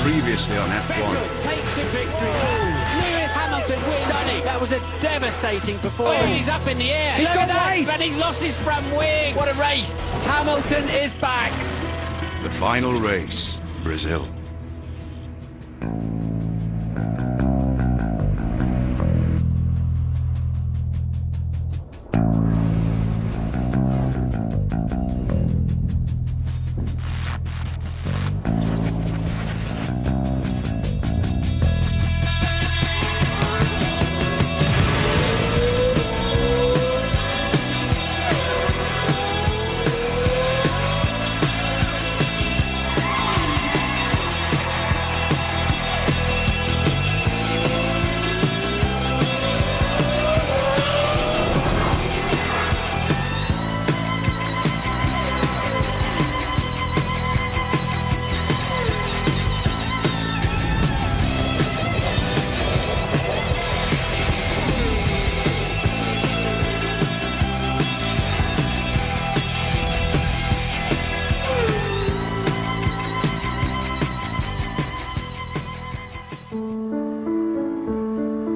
previously on F1. Vettel takes the victory. Lewis Hamilton wins. Stunning. That was a devastating performance. He's up in the air. He's got wide, and he's lost his front wing. What a race. Hamilton is back. The final race, Brazil.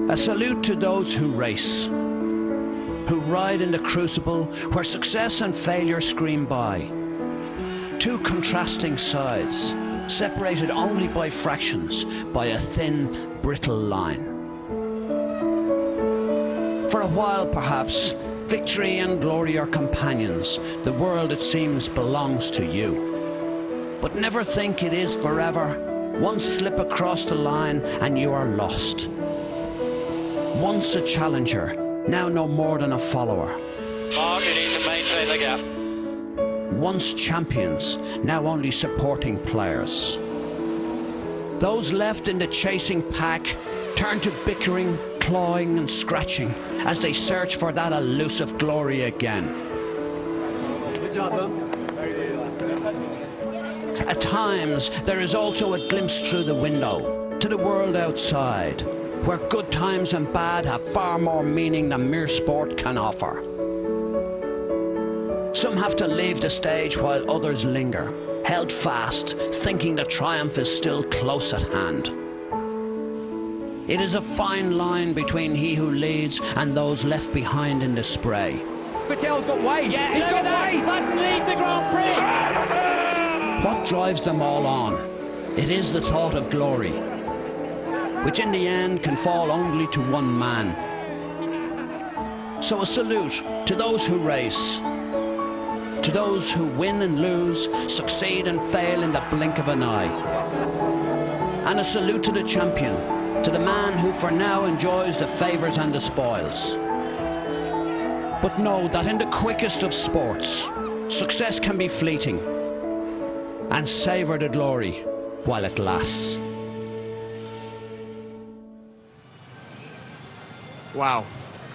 A salute to those who race, who ride in the crucible where success and failure scream by. Two contrasting sides, separated only by fractions, by a thin, brittle line. For a while, perhaps, victory and glory are companions. The world, it seems, belongs to you. But never think it is forever. One slip across the line and you are lost. Once a challenger, now no more than a follower. Mark, you need to maintain the gap. Once champions, now only supporting players. Those left in the chasing pack turn to bickering, clawing and scratching as they search for that elusive glory again. Good job, At times, there is also a glimpse through the window to the world outside, where good times and bad have far more meaning than mere sport can offer. Some have to leave the stage while others linger, held fast, thinking the triumph is still close at hand. It is a fine line between he who leads and those left behind in the spray. Vettel's got weight. Yeah, he's got weight. But leads the Grand Prix. What drives them all on? It is the thought of glory, which in the end can fall only to one man. So a salute to those who race, to those who win and lose, succeed and fail in the blink of an eye. And a salute to the champion, to the man who for now enjoys the favours and the spoils. But know that in the quickest of sports, success can be fleeting, and savour the glory while it lasts. Wow,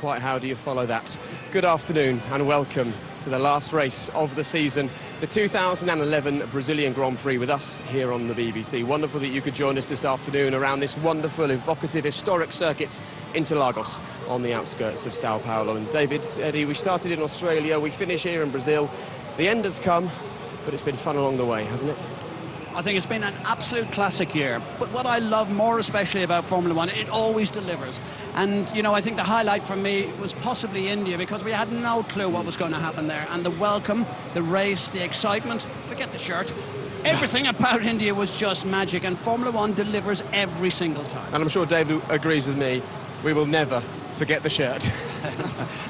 quite how do you follow that? Good afternoon and welcome to the last race of the season, the 2011 Brazilian Grand Prix, with us here on the BBC. Wonderful that you could join us this afternoon around this wonderful, evocative, historic circuit Interlagos on the outskirts of Sao Paulo. And David, Eddie, we started in Australia, we finish here in Brazil. The end has come, but it's been fun along the way, hasn't it? I think it's been an absolute classic year. But what I love more especially about Formula One, it always delivers. And, you know, I think the highlight for me was possibly India, because we had no clue what was going to happen there. And the welcome, the race, the excitement, forget the shirt. Everything about India was just magic, and Formula One delivers every single time. And I'm sure David agrees with me, we will never forget the shirt.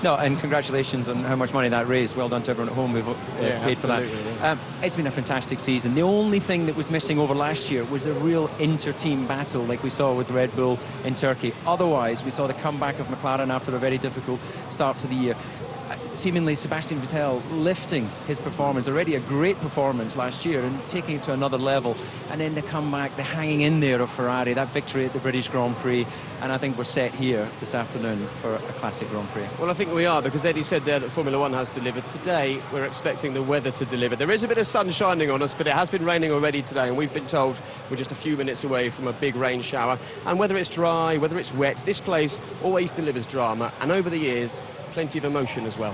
No, and congratulations on how much money that raised. Well done to everyone at home who've paid for that. Yeah. It's been a fantastic season. The only thing that was missing over last year was a real inter-team battle like we saw with Red Bull in Turkey. Otherwise, we saw the comeback of McLaren after a very difficult start to the year. Seemingly Sebastian Vettel lifting his performance, already a great performance last year, and taking it to another level. And then the comeback, the hanging in there of Ferrari, that victory at the British Grand Prix. And I think we're set here this afternoon for a classic Grand Prix. Well, I think we are, because Eddie said there that Formula One has delivered. Today, we're expecting the weather to deliver. There is a bit of sun shining on us, but it has been raining already today, and we've been told we're just a few minutes away from a big rain shower. And whether it's dry, whether it's wet, this place always delivers drama, and over the years, plenty of emotion as well.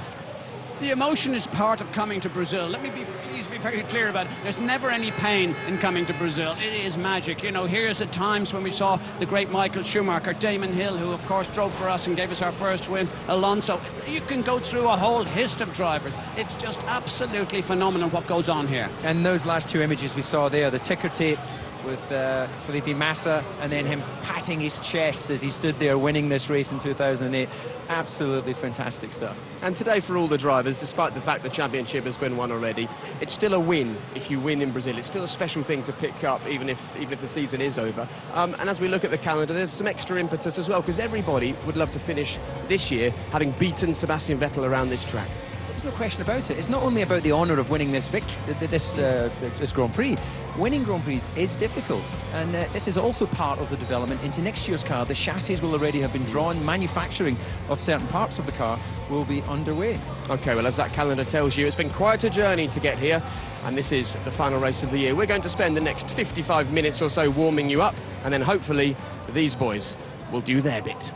The emotion is part of coming to Brazil. Let me please be very clear about it. There's never any pain in coming to Brazil. It is magic. You know, here's the times when we saw the great Michael Schumacher, Damon Hill, who of course drove for us and gave us our first win, Alonso. You can go through a whole list of drivers. It's just absolutely phenomenal what goes on here. And those last two images we saw there, the ticker tape with Felipe Massa, and then him patting his chest as he stood there winning this race in 2008. Absolutely fantastic stuff. And today for all the drivers, despite the fact the championship has been won already, it's still a win if you win in Brazil. It's still a special thing to pick up, even if the season is over. And as we look at the calendar, there's some extra impetus as well, because everybody would love to finish this year having beaten Sebastian Vettel around this track. There's no question about it. It's not only about the honour of winning this victory, this Grand Prix. Winning Grand Prix is difficult, and this is also part of the development into next year's car. The chassis will already have been drawn. Manufacturing of certain parts of the car will be underway. Okay, well, as that calendar tells you, it's been quite a journey to get here, and this is the final race of the year. We're going to spend the next 55 minutes or so warming you up, and then hopefully these boys will do their bit.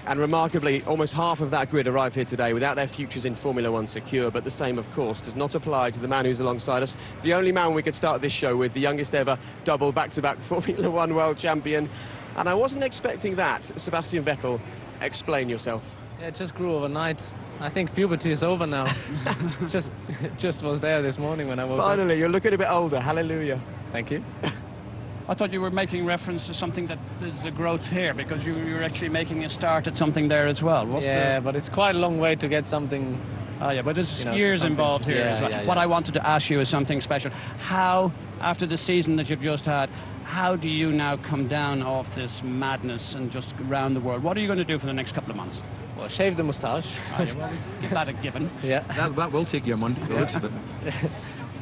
And remarkably, almost half of that grid arrived here today without their futures in Formula One secure, but the same, of course, does not apply to the man who's alongside us, the only man we could start this show with, the youngest ever double back-to-back Formula One world champion. And I wasn't expecting that. Sebastian Vettel, explain yourself. Yeah, it just grew overnight. I think puberty is over now. just was there this morning when I woke up. Finally, you're looking a bit older. Hallelujah. Thank you. I thought you were making reference to something that is the growth here, because you were actually making a start at something there as well. But it's quite a long way to get something. But there's years involved here as well. What I wanted to ask you is something special. How, after the season that you've just had, how do you now come down off this madness and just around the world? What are you going to do for the next couple of months? Well, shave the moustache. Give that a given. Yeah. That will take you a month, the looks of it.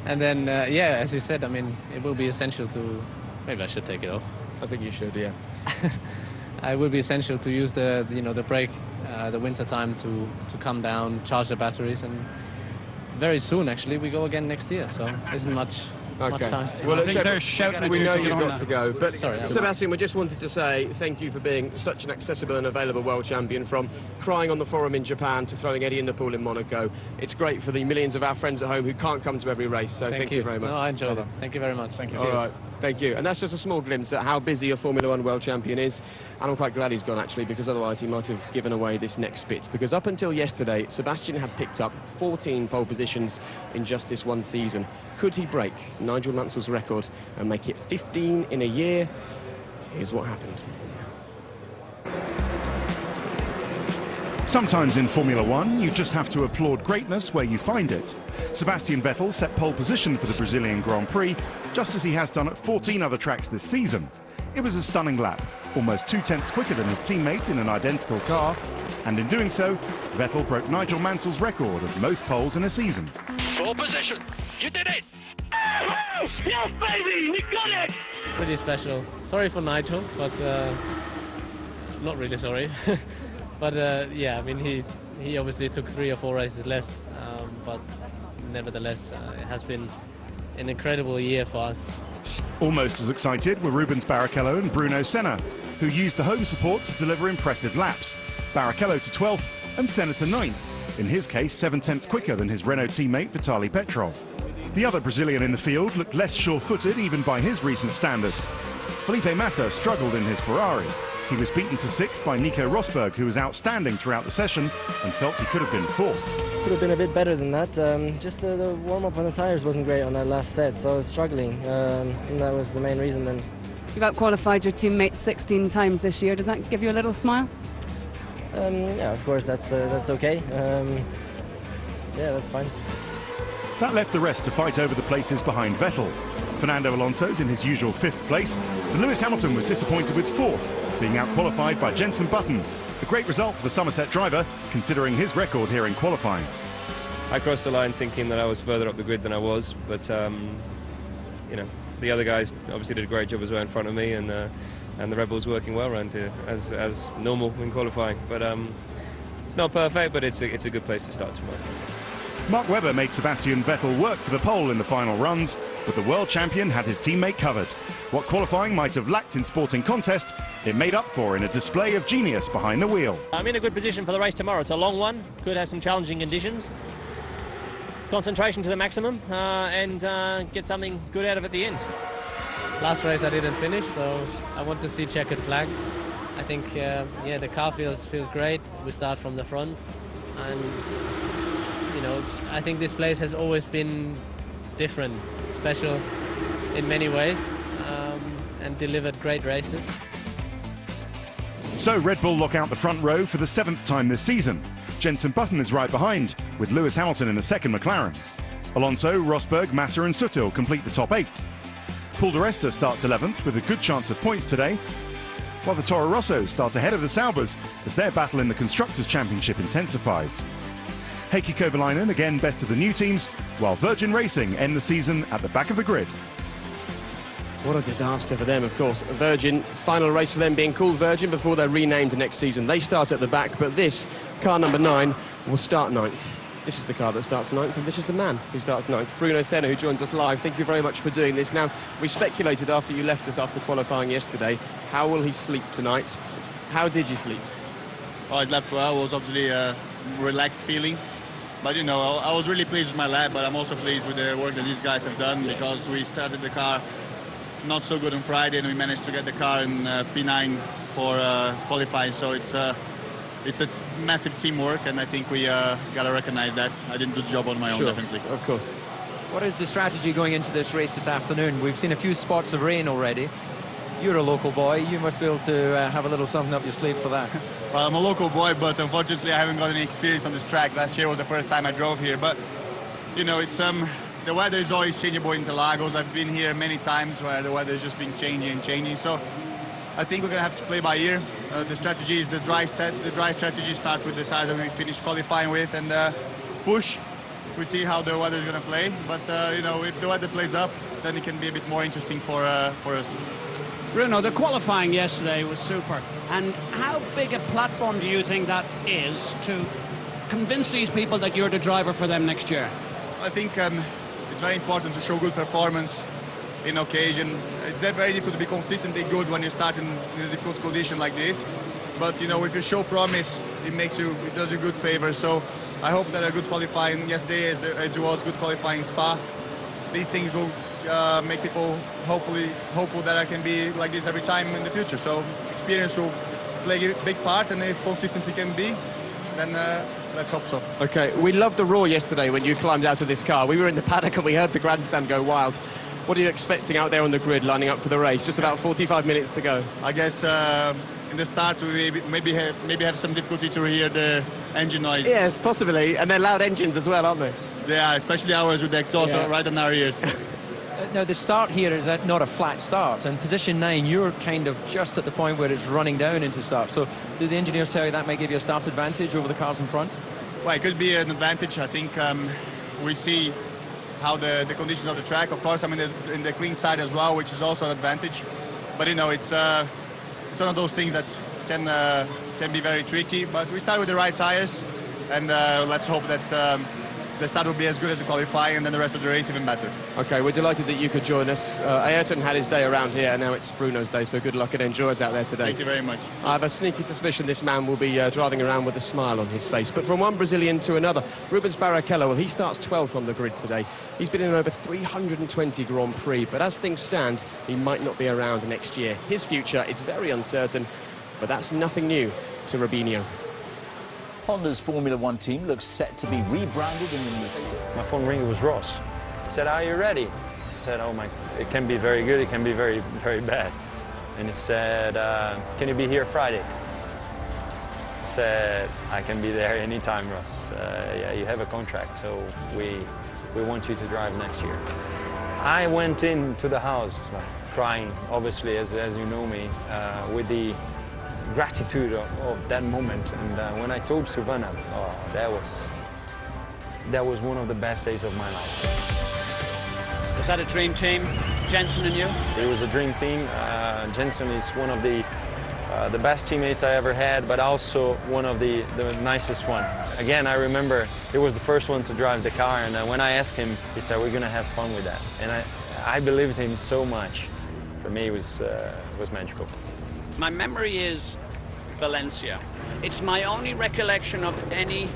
And then, as you said, I mean, it will be essential to... Maybe I should take it off. I think you should, yeah. It will be essential to use the break, the winter time to come down, charge the batteries, and very soon actually we go again next year. So isn't much time. Well, I think they're shouting. We know you've got to go, but Sorry, Sebastian, we just wanted to say thank you for being such an accessible and available world champion, from crying on the forum in Japan to throwing Eddie in the pool in Monaco. It's great for the millions of our friends at home who can't come to every race, so thank you very much. No, I enjoyed it. Thank you very much. Thank you. All right, thank you. And that's just a small glimpse at how busy a Formula One world champion is, and I'm quite glad he's gone actually, because otherwise he might have given away this next bit, because up until yesterday Sebastian had picked up 14 pole positions in just this one season. Could he break Nigel Mansell's record and make it 15 in a year? Here's what happened. Sometimes in Formula One, you just have to applaud greatness where you find it. Sebastian Vettel set pole position for the Brazilian Grand Prix, just as he has done at 14 other tracks this season. It was a stunning lap, almost 2/10 quicker than his teammate in an identical car, and in doing so, Vettel broke Nigel Mansell's record of most poles in a season. Pole position. You did it! Yes, baby! You got it! Pretty special. Sorry for Nigel, but not really sorry. But I mean, he obviously took 3 or 4 races less, but nevertheless, it has been an incredible year for us. Almost as excited were Rubens Barrichello and Bruno Senna, who used the home support to deliver impressive laps. Barrichello to 12th and Senna to 9th, in his case 7/10 quicker than his Renault teammate Vitaly Petrov. The other Brazilian in the field looked less sure-footed even by his recent standards. Felipe Massa struggled in his Ferrari. He was beaten to 6th by Nico Rosberg, who was outstanding throughout the session and felt he could have been 4th. Could have been a bit better than that. Just the warm-up on the tyres wasn't great on that last set, so I was struggling, and that was the main reason then. You've out-qualified your teammates 16 times this year. Does that give you a little smile? Yeah, of course, that's okay. Yeah, that's fine. That left the rest to fight over the places behind Vettel. Fernando Alonso's in his usual 5th place, and Lewis Hamilton was disappointed with 4th, being out-qualified by Jenson Button. A great result for the Somerset driver, considering his record here in qualifying. I crossed the line thinking that I was further up the grid than I was, but you know, the other guys obviously did a great job as well in front of me, and and the Red Bull's working well around here, as normal in qualifying. But it's not perfect, but it's a good place to start tomorrow. Mark Webber made Sebastian Vettel work for the pole in the final runs, but the world champion had his teammate covered. What qualifying might have lacked in sporting contest, it made up for in a display of genius behind the wheel. I'm in a good position for the race tomorrow. It's a long one, could have some challenging conditions. Concentration to the maximum and get something good out of it at the end. Last race I didn't finish, so I want to see checkered flag. I think, yeah, the car feels great. We start from the front, and you know, I think this place has always been different, special in many ways, and delivered great races. So Red Bull lock out the front row for the 7th time this season. Jenson Button is right behind, with Lewis Hamilton in the second McLaren. Alonso, Rosberg, Massa and Sutil complete the top 8. Paul di Resta starts 11th with a good chance of points today, while the Toro Rosso starts ahead of the Saubers as their battle in the Constructors' Championship intensifies. Heikki Kovalainen again best of the new teams, while Virgin Racing end the season at the back of the grid. What a disaster for them, of course. Virgin, final race for them being called Virgin before they're renamed next season. They start at the back, but this, car number 9, will start 9th. This is the car that starts 9th, and this is the man who starts 9th. Bruno Senna, who joins us live. Thank you very much for doing this. Now, we speculated after you left us after qualifying yesterday, how will he sleep tonight? How did you sleep? Oh, I slept well. It was obviously a relaxed feeling. But, you know, I was really pleased with my lap, but I'm also pleased with the work that these guys have done, because we started the car not so good on Friday, and we managed to get the car in P9 for qualifying. So it's a massive teamwork, and I think we got to recognize that. I didn't do the job on my own, definitely. Of course. What is the strategy going into this race this afternoon? We've seen a few spots of rain already. You're a local boy. You must be able to have a little something up your sleeve for that. Well, I'm a local boy, but unfortunately I haven't got any experience on this track. Last year was the first time I drove here, but you know, it's the weather is always changeable in Interlagos. I've been here many times where the weather has just been changing. So I think we're gonna have to play by ear. The strategy is the dry strategy. Start with the tires that we finished qualifying with, and push. We see how the weather is gonna play. But you know, if the weather plays up, then it can be a bit more interesting for us. Bruno, the qualifying yesterday was super. And how big a platform do you think that is to convince these people that you're the driver for them next year? I think it's very important to show good performance in occasion. It's very difficult to be consistently good when you start in a difficult condition like this. But you know, if you show promise, it does you good favor. So I hope that a good qualifying yesterday, as it was good qualifying Spa, these things will make people hopeful that I can be like this every time in the future. So experience will play a big part, and if consistency can be, then let's hope so. Okay, we loved the roar yesterday when you climbed out of this car. We were in the paddock and we heard the grandstand go wild. What are you expecting out there on the grid lining up for the race? Just about 45 minutes to go. I guess in the start we maybe have some difficulty to hear the engine noise. Yes, possibly, and they're loud engines as well, aren't they? They are, especially ours with the exhaust right on our ears. Now, the start here is not a flat start, and position 9, you're kind of just at the point where it's running down into start. So do the engineers tell you that might give you a start advantage over the cars in front? Well, it could be an advantage. I think we see how the conditions of the track. Of course, I'm in the clean side as well, which is also an advantage. But, you know, it's one of those things that can be very tricky. But we start with the right tires, and let's hope that the start will be as good as the qualifying, and then the rest of the race even better. Okay, we're delighted that you could join us. Ayrton had his day around here, and now it's Bruno's day, so good luck and endurance out there today. Thank you very much. I have a sneaky suspicion this man will be driving around with a smile on his face. But from one Brazilian to another, Rubens Barrichello, well, he starts 12th on the grid today. He's been in over 320 Grand Prix, but as things stand, he might not be around next year. His future is very uncertain, but that's nothing new to Rubinho. Honda's Formula One team looks set to be rebranded in the new season. My phone ringer was Ross. He said, "Are you ready?" I said, "Oh my, it can be very good, it can be very, very bad." And he said, "Can you be here Friday?" I said, "I can be there anytime, Ross. Yeah, you have a contract, so we want you to drive next year." I went into the house crying, obviously, as you know me, with the gratitude of that moment. And when I told Silvana, oh, that was one of the best days of my life. Was that a dream team, Jenson and you? It was a dream team. Jenson is one of the best teammates I ever had, but also one of the nicest one. Again, I remember he was the first one to drive the car, and when I asked him, he said, we're going to have fun with that. And I believed him so much. For me, it was magical. My memory is Valencia. It's my only recollection of any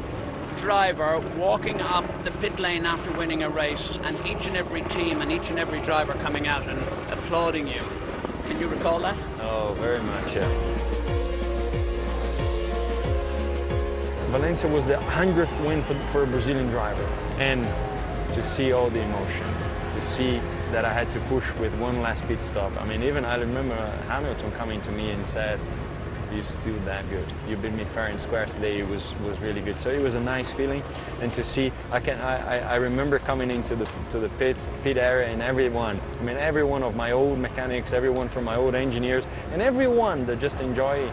driver walking up the pit lane after winning a race, and each and every team and each and every driver coming out and applauding you. Can you recall that? Oh, very much, yeah. Valencia was the 100th win for a Brazilian driver. And to see all the emotion, to see that I had to push with one last pit stop. I mean, even I remember Hamilton coming to me and said, you're still that good. You beat me fair and square today. It was really good. So it was a nice feeling, and to see, I remember coming into the pit area, and everyone, I mean, every one of my old mechanics, everyone from my old engineers, and everyone that just enjoy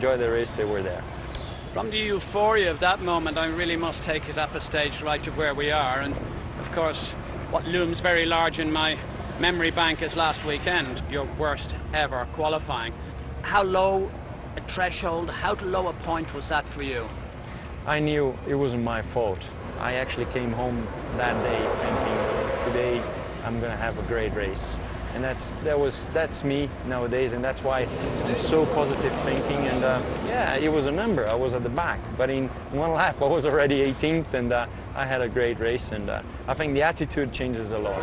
the race, they were there. From the euphoria of that moment, I really must take it up a stage right to where we are, and of course, what looms very large in my memory bank is last weekend, your worst ever qualifying. How low a threshold, how low a point was that for you? I knew it wasn't my fault. I actually came home that day thinking, today I'm going to have a great race. And that's me nowadays, and that's why I'm so positive thinking. And yeah, it was a number. I was at the back, but in one lap I was already 18th, and I had a great race. And I think the attitude changes a lot.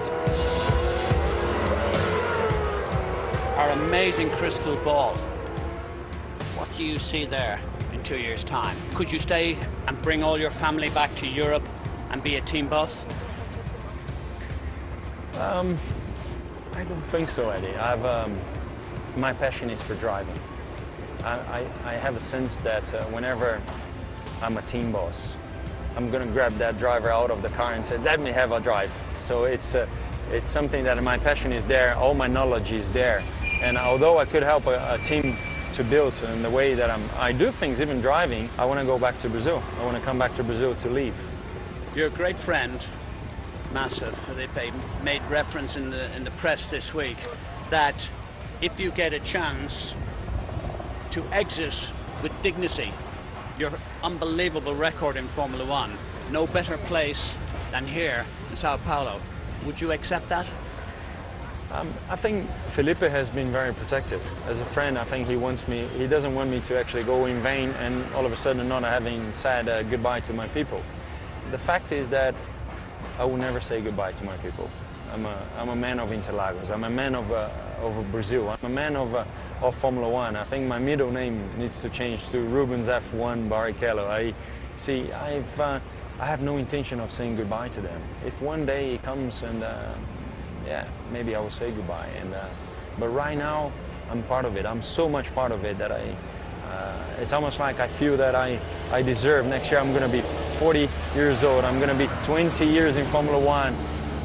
Our amazing crystal ball. What do you see there in 2 years' time? Could you stay and bring all your family back to Europe and be a team boss? I don't think so, Eddie. My passion is for driving. I have a sense that whenever I'm a team boss, I'm going to grab that driver out of the car and say, let me have a drive. So it's something that my passion is there, all my knowledge is there. And although I could help a team to build in the way that I do things, even driving, I want to go back to Brazil. I want to come back to Brazil to leave. You're a great friend, massive. They made reference in the press this week that if you get a chance to exit with dignity your unbelievable record in Formula One, no better place than here in Sao Paulo. Would you accept that? I think Felipe has been very protective. As a friend, I think he doesn't want me to actually go in vain and all of a sudden not having said goodbye to my people. The fact is that I will never say goodbye to my people. I'm a man of Interlagos. I'm a man of Brazil. I'm a man of Formula One. I think my middle name needs to change to Rubens F1 Barrichello. I have no intention of saying goodbye to them. If one day it comes and yeah, maybe I will say goodbye. But right now, I'm part of it. I'm so much part of it that it's almost like I feel that I deserve. Next year I'm going to be 40 years old. I'm going to be 20 years in Formula One.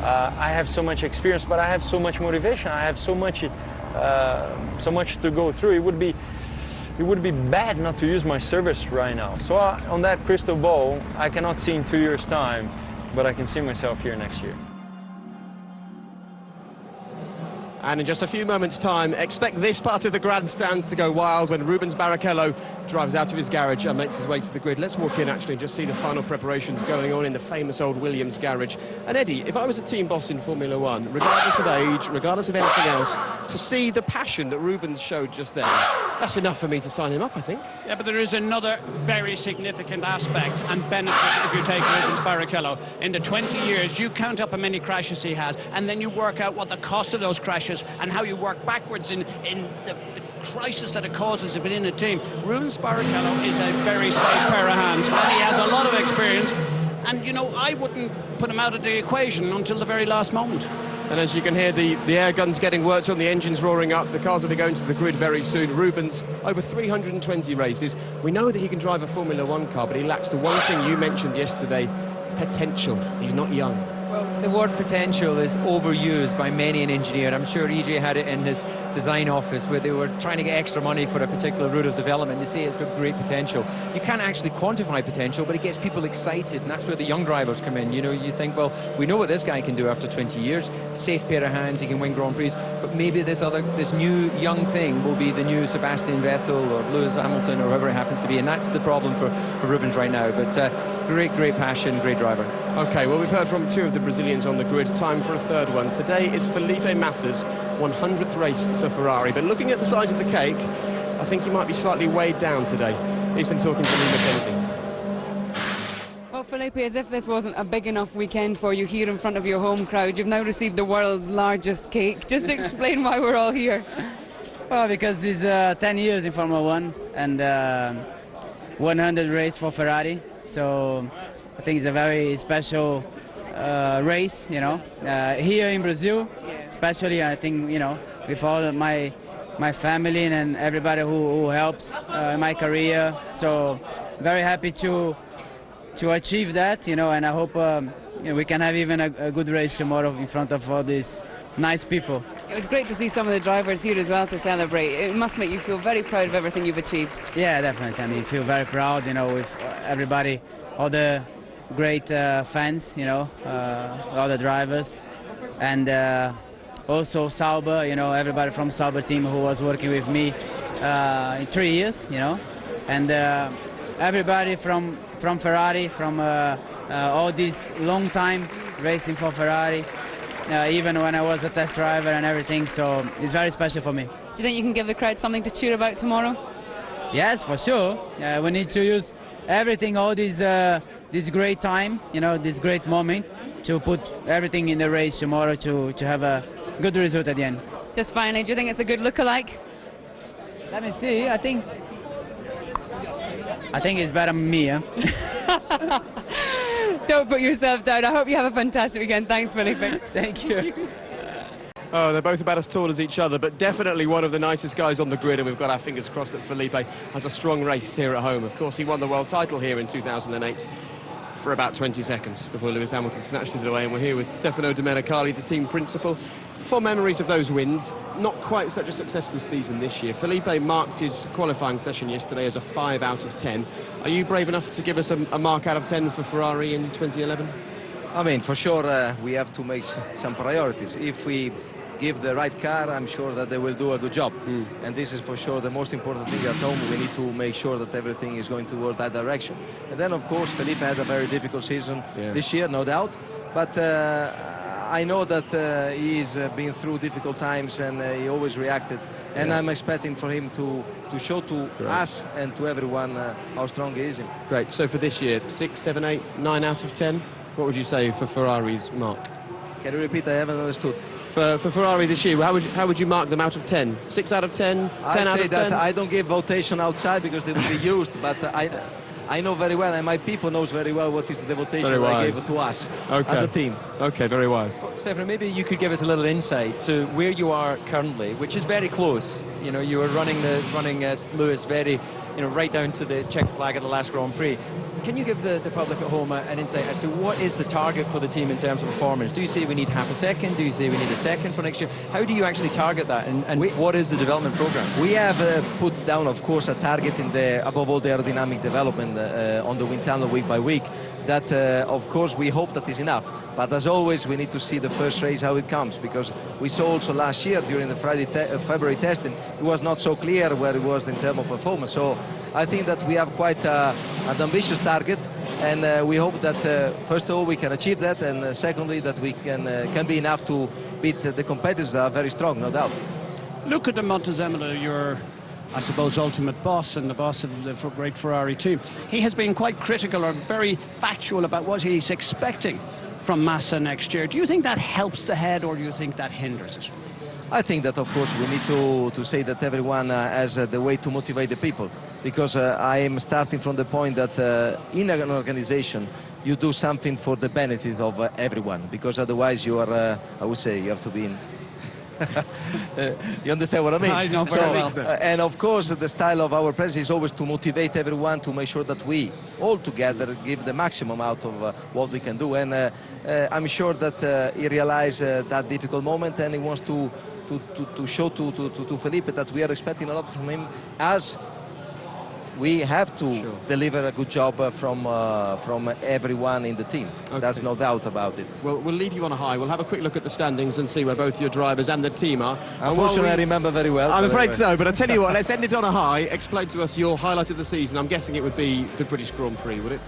I have so much experience, but I have so much motivation. I have so much to go through. It would be bad not to use my service right now. So on that crystal ball, I cannot see in 2 years' time, but I can see myself here next year. And in just a few moments' time, expect this part of the grandstand to go wild when Rubens Barrichello drives out of his garage and makes his way to the grid. Let's walk in actually and just see the final preparations going on in the famous old Williams garage. And Eddie, if I was a team boss in Formula One, regardless of age, regardless of anything else, to see the passion that Rubens showed just then, that's enough for me to sign him up, I think. Yeah, but there is another very significant aspect and benefit if you take Rubens Barrichello. In the 20 years, you count up how many crashes he has, and then you work out what the cost of those crashes and how you work backwards in the crisis that it causes within a team. Rubens Barrichello is a very safe pair of hands, and he has a lot of experience. And, you know, I wouldn't put him out of the equation until the very last moment. And as you can hear, the air guns getting worked on, the engines roaring up, the cars will be going to the grid very soon. Rubens, over 320 races. We know that he can drive a Formula One car, but he lacks the one thing you mentioned yesterday, potential. He's not young. Well, the word potential is overused by many an engineer. I'm sure EJ had it in his design office where they were trying to get extra money for a particular route of development. They say it's got great potential. You can't actually quantify potential, but it gets people excited, and that's where the young drivers come in. You know, you think, well, we know what this guy can do after 20 years. Safe pair of hands, he can win Grand Prix, but maybe this new young thing will be the new Sebastian Vettel or Lewis Hamilton or whoever it happens to be, and that's the problem for Rubens right now. But great passion, great driver. Okay, well, we've heard from two of the Brazilians on the grid. Time for a third one. Today is Felipe Massa's 100th race for Ferrari, but looking at the size of the cake, I think he might be slightly weighed down today. He's been talking to Lee McKenzie. Well, Felipe, as if this wasn't a big enough weekend for you here in front of your home crowd, you've now received the world's largest cake. Just explain why we're all here. Well, because it's 10 years in Formula 1 and 100 race for Ferrari, so I think it's a very special race, you know, here in Brazil, especially. I think, you know, with all my family and everybody who helps in my career. So very happy to achieve that, you know, and I hope you know, we can have even a good race tomorrow in front of all these nice people. It was great to see some of the drivers here as well to celebrate. It must make you feel very proud of everything you've achieved. Yeah, definitely. I mean, feel very proud, you know, with everybody, all the great fans, you know, all the drivers, and also Sauber, you know, everybody from Sauber team who was working with me in 3 years, you know, and everybody from Ferrari, from all this long time racing for Ferrari, even when I was a test driver and everything, so it's very special for me. Do you think you can give the crowd something to cheer about tomorrow? Yes, for sure. We need to use everything, all this great time, you know, this great moment, to put everything in the race tomorrow to have a good result at the end. Just finally, do you think it's a good look-alike? Let me see. I think it's better than me, huh? Don't put yourself down. I hope you have a fantastic weekend. Thanks, Felipe. Thank you. Oh, they're both about as tall as each other, but definitely one of the nicest guys on the grid, and we've got our fingers crossed that Felipe has a strong race here at home. Of course, he won the world title here in 2008 for about 20 seconds before Lewis Hamilton snatched it away, and we're here with Stefano Domenicali, the team principal. Fond memories of those wins. Not quite such a successful season this year. Felipe marked his qualifying session yesterday as a 5 out of 10. Are you brave enough to give us a mark out of 10 for Ferrari in 2011? I mean, for sure, we have to make some priorities. If we give the right car, I'm sure that they will do a good job. And this is for sure the most important thing at home. We need to make sure that everything is going toward that direction. And then, of course, Felipe had a very difficult season this year, no doubt. But I know that he's been through difficult times, and he always reacted. And I'm expecting for him to show to us and to everyone how strong he is. Great. So for this year, 6, 7, 8, 9 out of 10? What would you say for Ferrari's mark? Can you repeat? I haven't understood. For Ferrari this year, how would you mark them out of 10? 6 out of 10? 10 out of 10? I don't give votation outside because they will be used, but I know very well, and my people knows very well what is the votation they gave to us as a team. Okay, very wise. Stefano, maybe you could give us a little insight to where you are currently, which is very close. You know, you were running Lewis very, you know, right down to the check flag at the last Grand Prix. Can you give the public at home an insight as to what is the target for the team in terms of performance? Do you say we need half a second? Do you say we need a second for next year? How do you actually target that, and what is the development program? We have put down, of course, a target in above all the aerodynamic development on the wind tunnel week by week. That, of course, we hope that is enough. But as always, we need to see the first race how it comes, because we saw also last year during the February testing, it was not so clear where it was in terms of performance. So I think that we have quite an ambitious target, and we hope that first of all we can achieve that, and secondly that we can be enough to beat the competitors that are very strong, no doubt. Luca de Montezemolo, your, I suppose, ultimate boss and the boss of the great Ferrari team. He has been quite critical or very factual about what he's expecting from Massa next year. Do you think that helps the head, or do you think that hinders it? I think that, of course, we need to say that everyone has the way to motivate the people, because I am starting from the point that in an organization you do something for the benefit of everyone, because otherwise you are, I would say, you have to be You understand what I mean? I know very well. And of course, the style of our president is always to motivate everyone to make sure that we all together give the maximum out of what we can do. And I'm sure that he realized that difficult moment, and he wants to show to Felipe that we are expecting a lot from him, as we have to deliver a good job from everyone in the team. Okay. That's no doubt about it. Well, we'll leave you on a high. We'll have a quick look at the standings and see where both your drivers and the team are. Unfortunately, I remember very well. I'm afraid so, but I tell you what, let's end it on a high. Explain to us your highlight of the season. I'm guessing it would be the British Grand Prix, would it?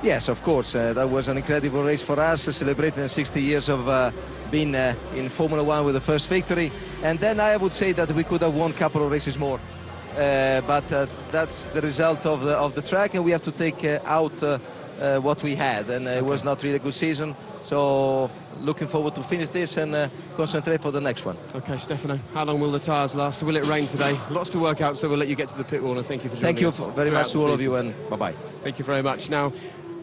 Yes, of course. That was an incredible race for us, celebrating 60 years of being in Formula One with the first victory. And then I would say that we could have won a couple of races more. But that's the result of the track, and we have to take out what we had. And it was not really a good season. So looking forward to finish this and concentrate for the next one. Okay, Stefano, how long will the tyres last? Will it rain today? Lots to work out, so we'll let you get to the pit wall, and thank you for joining us. Thank you very much to all of you, and bye-bye. Thank you very much. Now,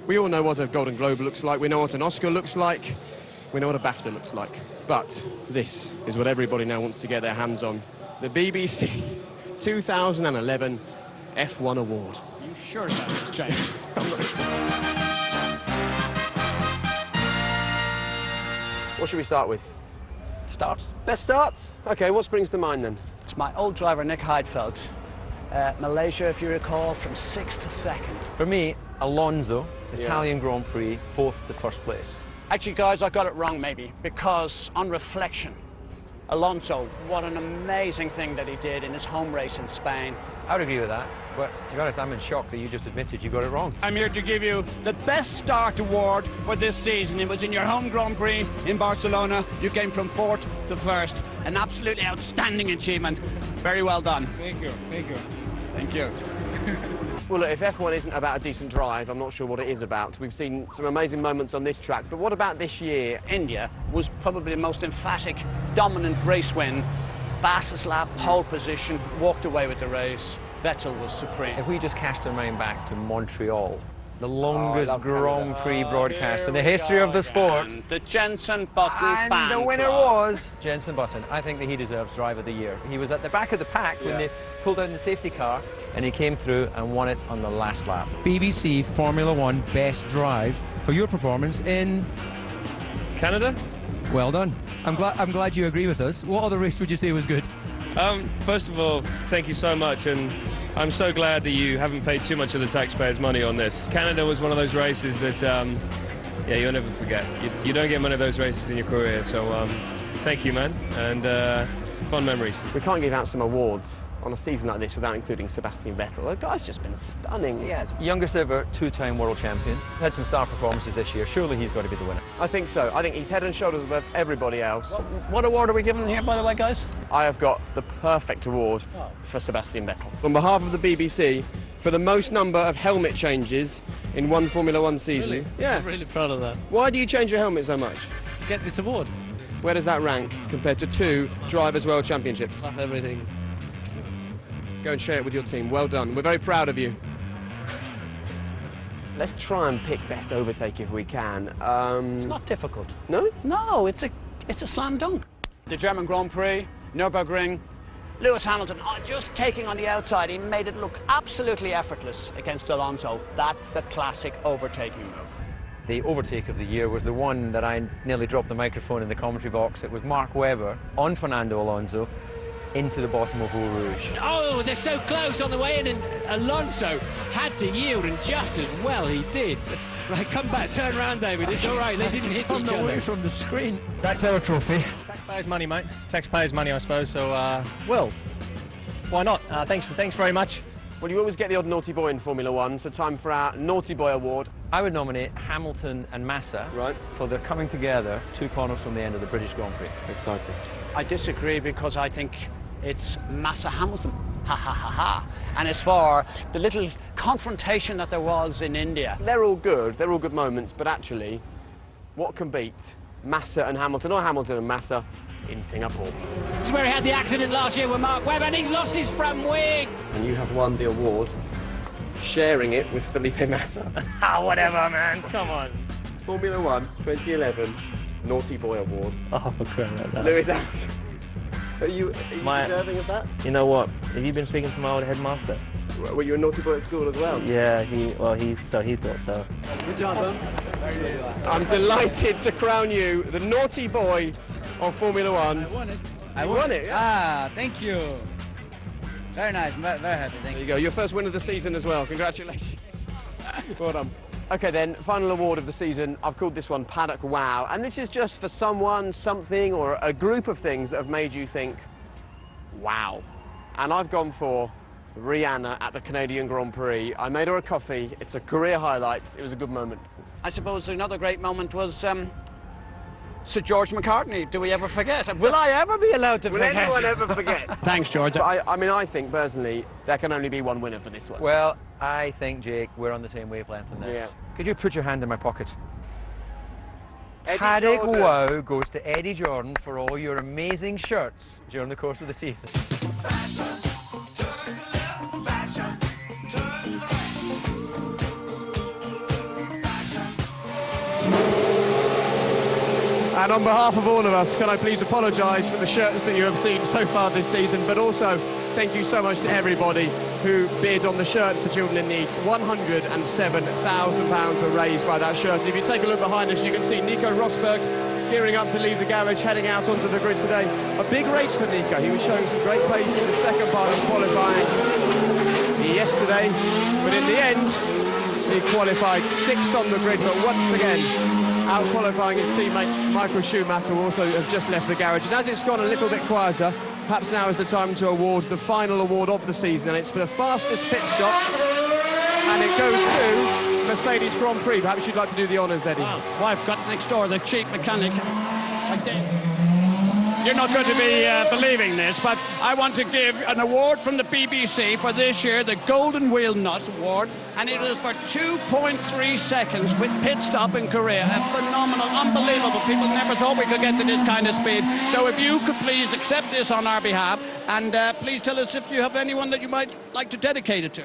we all know what a Golden Globe looks like. We know what an Oscar looks like. We know what a BAFTA looks like. But this is what everybody now wants to get their hands on. The BBC 2011 F1 Award. You sure about this, James? I'm not sure. What should we start with? Starts. Best starts? Okay, what springs to mind then? It's my old driver, Nick Heidfeld. Malaysia, if you recall, from 6th to 2nd. For me, Alonso, Italian Grand Prix, 4th to 1st place. Actually, guys, I got it wrong, maybe, because on reflection, Alonso, what an amazing thing that he did in his home race in Spain. I would agree with that, but to be honest, I'm in shock that you just admitted you got it wrong. I'm here to give you the Best Start Award for this season. It was in your home Grand Prix in Barcelona. You came from 4th to 1st. An absolutely outstanding achievement. Very well done. Thank you, thank you. Thank you. Well, look, if F1 isn't about a decent drive, I'm not sure what it is about. We've seen some amazing moments on this track, but what about this year? India was probably the most emphatic, dominant race win. Fastest lap, pole position, walked away with the race. Vettel was supreme. If we just cast our mind back to Montreal, the longest Grand Prix broadcast in the history of the sport. The Jenson Button And the winner was Jenson Button. I think that he deserves Driver of the Year. He was at the back of the pack when they pulled out the safety car, and he came through and won it on the last lap. BBC Formula One Best Drive for your performance in Canada? Well done. I'm glad you agree with us. What other race would you say was good? First of all, thank you so much, and I'm so glad that you haven't paid too much of the taxpayers' money on this. Canada was one of those races that, you'll never forget. You don't get many of those races in your career, so thank you, man, and fun memories. We can't give out some awards on a season like this without including Sebastian Vettel. The guy's just been stunning. Yes, youngest ever two-time world champion. Had some star performances this year. Surely he's got to be the winner. I think so. I think he's head and shoulders above everybody else. What award are we giving here, by the way, guys? I have got the perfect award for Sebastian Vettel. On behalf of the BBC, for the most number of helmet changes in one Formula One season. Really? Yeah. I'm really proud of that. Why do you change your helmet so much? To get this award. Where does that rank compared to 2 Drivers' World Championships? Love everything. Go and share it with your team. Well done. We're very proud of you. Let's try and pick best overtake if we can. It's not difficult. No? No, it's a slam dunk. The German Grand Prix, Nürburgring, Lewis Hamilton, just taking on the outside, he made it look absolutely effortless against Alonso. That's the classic overtaking move. The overtake of the year was the one that I nearly dropped the microphone in the commentary box. It was Mark Webber on Fernando Alonso into the bottom of Eau Rouge. Oh, they're so close on the way in, and Alonso had to yield, and just as well he did. Right, come back, turn around, David. It's all right. They didn't hit each other. Away from the screen. That's our trophy. Taxpayers' money, mate. Taxpayers' money, I suppose. So, well, why not? Thanks very much. Well, you always get the odd naughty boy in Formula One, so time for our Naughty Boy Award. I would nominate Hamilton and Massa for their coming together 2 corners from the end of the British Grand Prix. Exciting. I disagree because I think it's Massa Hamilton. Ha ha ha ha. And it's for the little confrontation that there was in India. They're all good moments, but actually, what can beat Massa and Hamilton, or Hamilton and Massa, in Singapore? It's where he had the accident last year with Mark Webber, and he's lost his front wing. And you have won the award, sharing it with Felipe Massa. Whatever, man. Come on. Formula One 2011 Naughty Boy Award. Oh, for crying out loud. Lewis Hamilton. Are you deserving of that? You know what? Have you been speaking to my old headmaster? Were you a naughty boy at school as well? Yeah, he thought so. Good job, man. I'm delighted to crown you the naughty boy of Formula One. I won it. You won it, yeah. Ah, thank you. Very nice, very happy, thank you. There you go, your first win of the season as well. Congratulations. Well done. Okay then, final award of the season. I've called this one Paddock Wow, and this is just for someone, something, or a group of things that have made you think, wow. And I've gone for Rihanna at the Canadian Grand Prix. I made her a coffee. It's a career highlight. It was a good moment. I suppose another great moment was Sir George McCartney. Do we ever forget? Will I ever be allowed to forget? Will anyone ever forget? Thanks, George. But I mean, I think, personally, there can only be one winner for this one. Well, I think, Jake, we're on the same wavelength on this. Yeah. Could you put your hand in my pocket? Eddie Paddock Jordan. Wow goes to Eddie Jordan for all your amazing shirts during the course of the season. And on behalf of all of us, can I please apologise for the shirts that you have seen so far this season, but also thank you so much to everybody who bid on the shirt for Children in Need. £107,000 were raised by that shirt. If you take a look behind us, you can see Nico Rosberg gearing up to leave the garage, heading out onto the grid today. A big race for Nico. He was showing some great pace in the second part of qualifying yesterday, but in the end, he qualified 6th on the grid, but once again, out-qualifying his teammate Michael Schumacher, who also has just left the garage. And as it's gone a little bit quieter, perhaps now is the time to award the final award of the season, and it's for the fastest pit stop, and it goes to Mercedes Grand Prix. Perhaps you'd like to do the honours, Eddie. Well, wife got next door, the cheap mechanic. You're not going to be believing this, but I want to give an award from the BBC for this year, the Golden Wheel Nut Award, and it is for 2.3 seconds with pit stop in Korea. A phenomenal, unbelievable. People never thought we could get to this kind of speed. So if you could please accept this on our behalf, and please tell us if you have anyone that you might like to dedicate it to.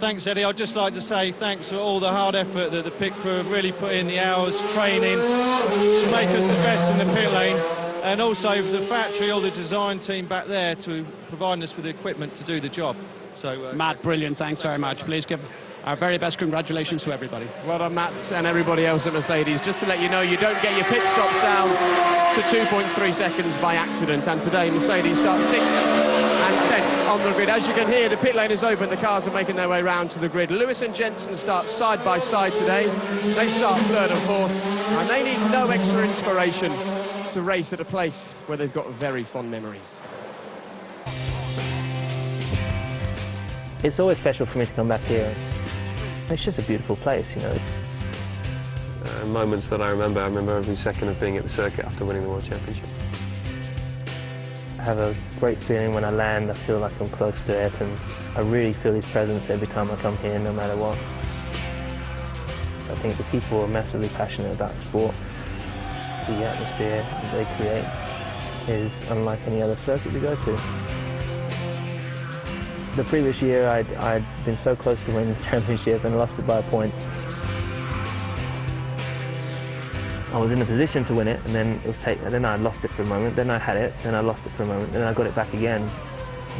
Thanks, Eddie. I'd just like to say thanks for all the hard effort that the pit crew have really put in, the hours training to make us the best in the pit lane. And also the factory, all the design team back there to providing us with the equipment to do the job. So, Matt, brilliant. Thanks very much. Please give our very best congratulations to everybody. Well done, Matt, and everybody else at Mercedes. Just to let you know, you don't get your pit stops down to 2.3 seconds by accident. And today, Mercedes starts 6th and 10th on the grid. As you can hear, the pit lane is open. The cars are making their way round to the grid. Lewis and Jenson start side by side today. They start 3rd and 4th, and they need no extra inspiration to race at a place where they've got very fond memories. It's always special for me to come back here. It's just a beautiful place, you know. Moments that I remember every second of being at the circuit after winning the World Championship. I have a great feeling when I land. I feel like I'm close to it, and I really feel his presence every time I come here, no matter what. I think the people are massively passionate about sport. The atmosphere that they create is unlike any other circuit we go to. The previous year I'd been so close to winning the championship and lost it by a point. I was in a position to win it, and then then I lost it for a moment, then I had it, then I lost it for a moment, then I got it back again.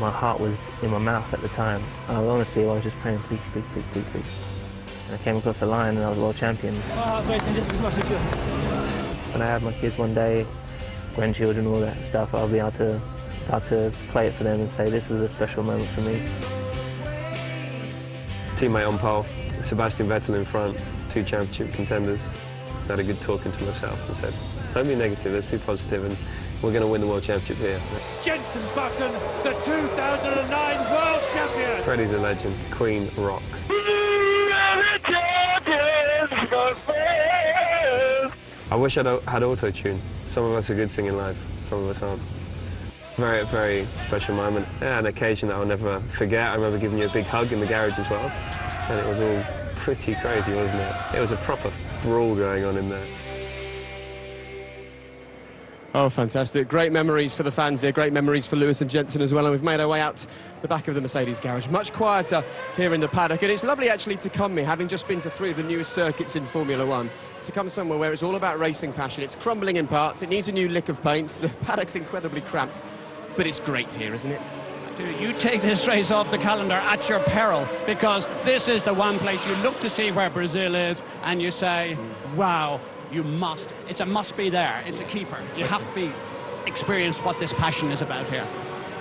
My heart was in my mouth at the time. Honestly, I was just praying, please, please, please, please, please. And I came across the line and I was world champion. My heart's racing just as much as yours. When I have my kids one day, grandchildren, all that stuff, I'll be able to play it for them and say this was a special moment for me. Teammate on pole, Sebastian Vettel in front, 2 championship contenders. I had a good talking to myself and said, don't be negative, let's be positive, and we're going to win the World Championship here. Jenson Button, the 2009 World Champion. Freddie's a legend, Queen rock. I wish I'd had auto-tune. Some of us are good singing live, some of us aren't. Very, very special moment. Yeah, an occasion that I'll never forget. I remember giving you a big hug in the garage as well. And it was all pretty crazy, wasn't it? It was a proper brawl going on in there. Oh, fantastic. Great memories for the fans here, great memories for Lewis and Jenson as well, and we've made our way out the back of the Mercedes garage. Much quieter here in the paddock, and it's lovely actually to come here, having just been to 3 of the newest circuits in Formula One, to come somewhere where it's all about racing passion. It's crumbling in parts, it needs a new lick of paint, the paddock's incredibly cramped, but it's great here, isn't it? You take this race off the calendar at your peril, because this is the one place you look to see where Brazil is and you say, wow, you must. It's a must be there. It's a keeper. You have to be experienced what this passion is about here.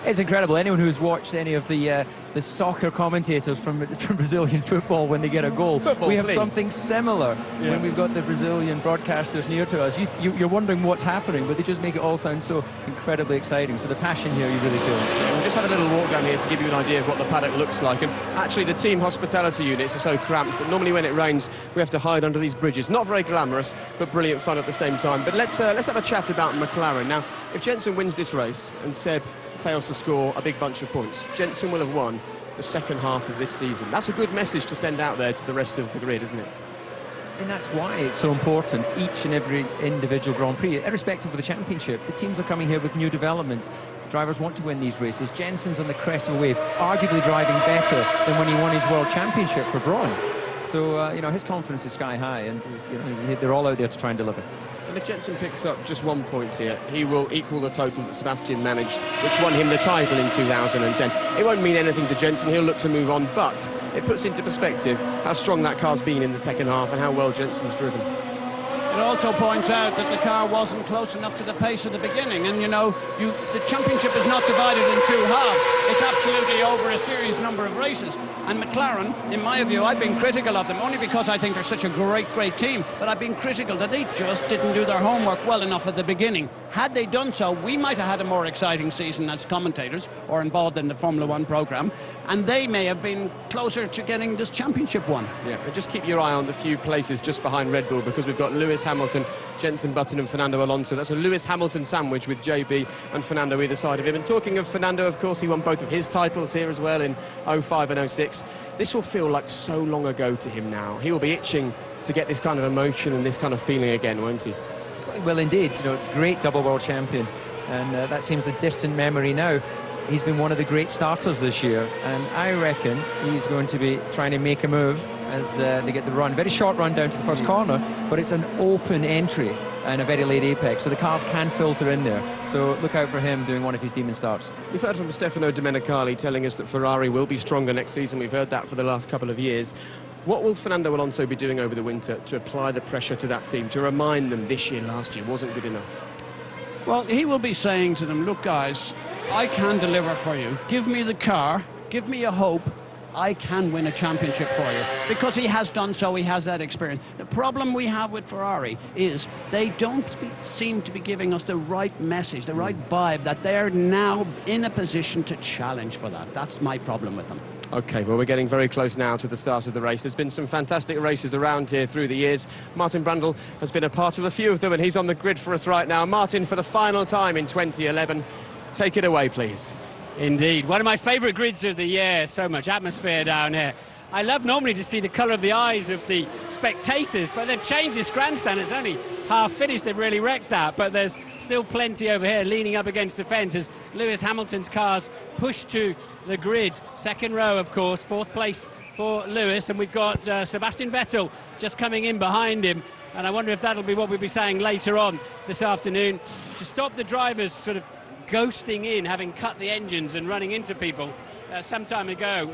It's incredible. Anyone who's watched any of the soccer commentators from Brazilian football when they get a goal, we have something similar when we've got the Brazilian broadcasters near to us. You're wondering what's happening, but they just make it all sound so incredibly exciting. So the passion here, you really feel it. Yeah, we'll just have a little walk down here to give you an idea of what the paddock looks like. And actually, the team hospitality units are so cramped that normally when it rains, we have to hide under these bridges. Not very glamorous, but brilliant fun at the same time. But let's have a chat about McLaren. Now, if Jenson wins this race and Seb fails to score a big bunch of points, Jenson will have won the second half of this season. That's a good message to send out there to the rest of the grid, isn't it? And that's why it's so important, each and every individual Grand Prix, irrespective of the championship. The teams are coming here with new developments. Drivers want to win these races. Jenson's on the crest of a wave, arguably driving better than when he won his World Championship for Braun. So, you know, his confidence is sky high, and you know, they're all out there to try and deliver. And if Jenson picks up just 1 point here, he will equal the total that Sebastian managed, which won him the title in 2010. It won't mean anything to Jenson, he'll look to move on, but it puts into perspective how strong that car's been in the second half and how well Jenson's driven. It also points out that the car wasn't close enough to the pace at the beginning, and you know, the championship is not divided in two halves. It's absolutely over a series number of races. And McLaren, in my view, I've been critical of them, only because I think they're such a great team, but I've been critical that they just didn't do their homework well enough at the beginning. Had they done so, we might have had a more exciting season as commentators or involved in the Formula One programme, and they may have been closer to getting this championship won. Yeah, but just keep your eye on the few places just behind Red Bull, because we've got Lewis Hamilton, Jenson Button and Fernando Alonso. That's a Lewis Hamilton sandwich with JB and Fernando either side of him. And talking of Fernando, of course, he won both of his titles here as well in 05 and 06. This will feel like so long ago to him now. He will be itching to get this kind of emotion and this kind of feeling again, won't he? Well, indeed, you know, great double world champion, and that seems a distant memory now. He's been one of the great starters this year, and I reckon he's going to be trying to make a move as they get the run. Very short run down to the first corner, but it's an open entry and a very late apex, so the cars can filter in there. So look out for him doing one of his demon starts. We've heard from Stefano Domenicali telling us that Ferrari will be stronger next season. We've heard that for the last couple of years. What will Fernando Alonso be doing over the winter to apply the pressure to that team, to remind them this year, last year wasn't good enough? Well, he will be saying to them, look guys, I can deliver for you. Give me the car, give me a hope, I can win a championship for you. Because he has done so, he has that experience. The problem we have with Ferrari is they don't seem to be giving us the right message, the right vibe, that they're now in a position to challenge for that. That's my problem with them. OK, well, we're getting very close now to the start of the race. There's been some fantastic races around here through the years. Martin Brundle has been a part of a few of them, and he's on the grid for us right now. Martin, for the final time in 2011, take it away, please. Indeed, one of my favourite grids of the year. So much atmosphere down here. I love normally to see the colour of the eyes of the spectators, but they've changed this grandstand. It's only half finished. They've really wrecked that, but there's still plenty over here leaning up against the fence as Lewis Hamilton's cars push to the grid. Second row, of course, fourth place for Lewis, and we've got Sebastian Vettel just coming in behind him, and I wonder if that'll be what we'll be saying later on this afternoon, to stop the drivers sort of ghosting in, having cut the engines and running into people. Some time ago,